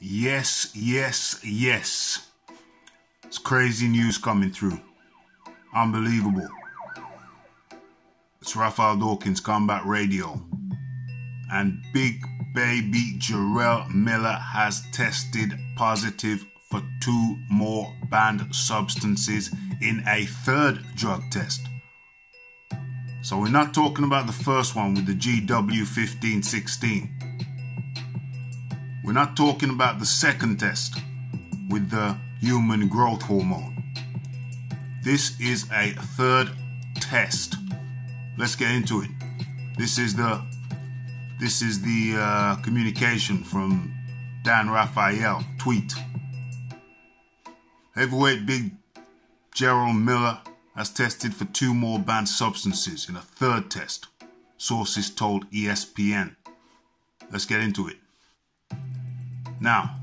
Yes, yes, yes. It's crazy news coming through. Unbelievable. It's Rafael Dawkins, Combat Radio. And Big Baby Jarrell Miller has tested positive for 2 more banned substances in a 3rd drug test. So we're not talking about the first one with the GW1516. We're not talking about the 2nd test with the human growth hormone. This is a 3rd test. Let's get into it. This is the communication from Dan Rafael tweet. Heavyweight Big Jarrell Miller has tested for 2 more banned substances in a 3rd test, sources told ESPN. Let's get into it. Now,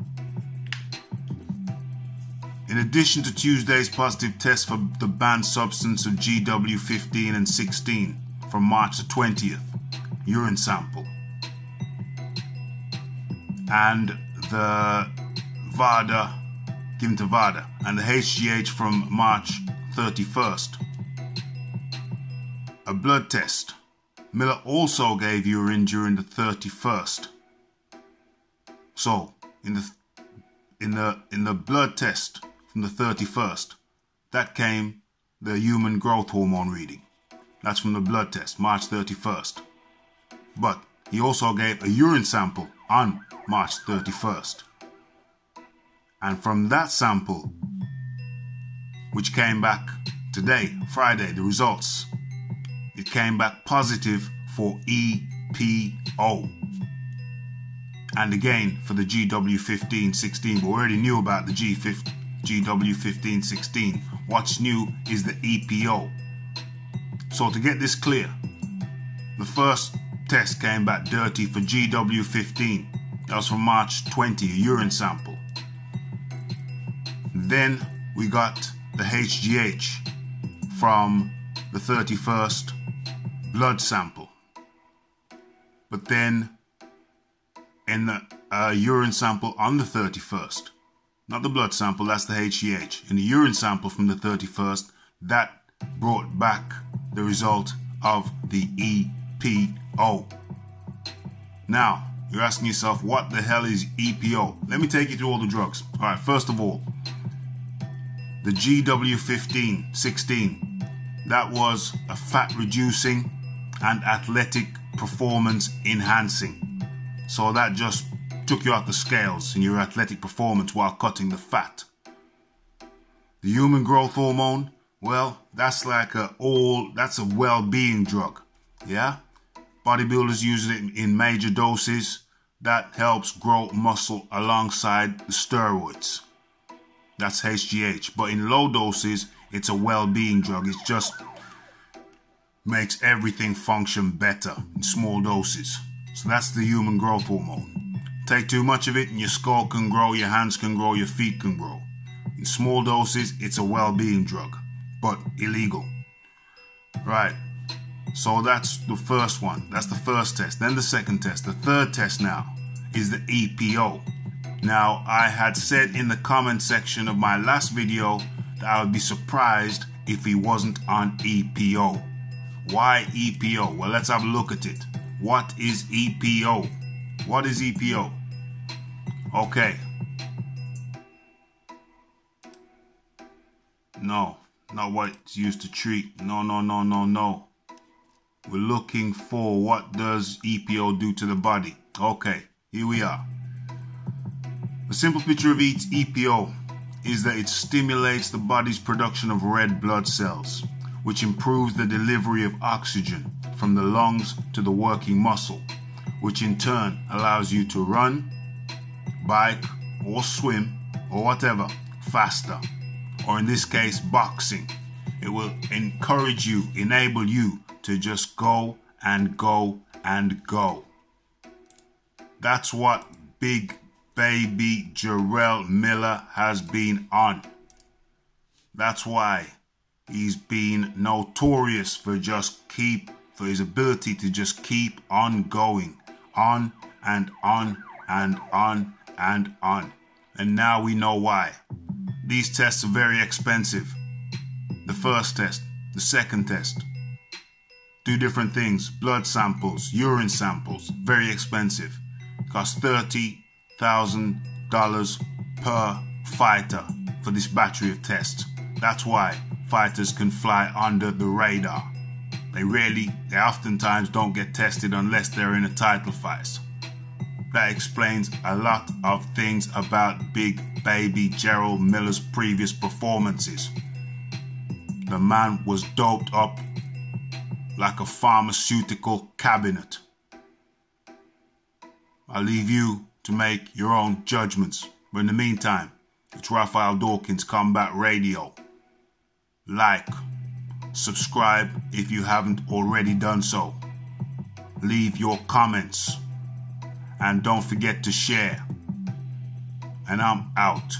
in addition to Tuesday's positive test for the banned substance of GW15 and 16 from March the 20th, urine sample, and the VADA, given to VADA, and the HGH from March 31st, a blood test. Miller also gave urine during the 31st. So, in the blood test from the 31st, that came the human growth hormone reading. That's from the blood test, March 31st. But he also gave a urine sample on March 31st. And from that sample, which came back today, Friday, the results, it came back positive for EPO. And again for the GW1516, but we already knew about the GW1516. What's new is the EPO. So to get this clear, the first test came back dirty for GW15. That was from March 20, a urine sample. Then we got the HGH from the 31st blood sample. But then in the urine sample on the 31st, not the blood sample, that's the HGH. In the urine sample from the 31st, that brought back the result of the EPO. Now, you're asking yourself, what the hell is EPO? Let me take you through all the drugs. All right, first of all, the GW1516, that was a fat reducing and athletic performance enhancing. So that just took you off the scales in your athletic performance while cutting the fat. The human growth hormone, well, that's like that's a well-being drug. Yeah? Bodybuilders use it in major doses. That helps grow muscle alongside the steroids. That's HGH. But in low doses, it's a well-being drug. It just makes everything function better in small doses. So that's the human growth hormone. Take too much of it and your skull can grow, your hands can grow, your feet can grow. In small doses, it's a well-being drug, but illegal. Right, so that's the first one. That's the first test. Then the 2nd test. The 3rd test now is the EPO. Now, I had said in the comment section of my last video that I would be surprised if he wasn't on EPO. Why EPO? Well, let's have a look at it. What is EPO? What is EPO? Okay. No, not what it's used to treat. No. We're looking for what does EPO do to the body. Okay, here we are. A simple picture of each EPO is that it stimulates the body's production of red blood cells, which improves the delivery of oxygen from the lungs to the working muscle, which in turn allows you to run, bike, or swim, or whatever, faster. Or in this case, boxing. It will encourage you, enable you to just go and go and go. That's what Big Baby Jarrell Miller has been on. That's why he's been notorious for his ability to just keep on going, on and on and on and on. And now we know why. These tests are very expensive. The first test, the second test. 2 different things, blood samples, urine samples, very expensive. Cost $30,000 per fighter for this battery of tests. That's why fighters can fly under the radar. They oftentimes don't get tested unless they're in a title fight. That explains a lot of things about Big Baby Jarrell Miller's previous performances. The man was doped up like a pharmaceutical cabinet. I'll leave you to make your own judgments. But in the meantime, it's Rafael Dawkins Combat Radio. Like, subscribe if you haven't already done so. Leave your comments. And don't forget to share. And I'm out.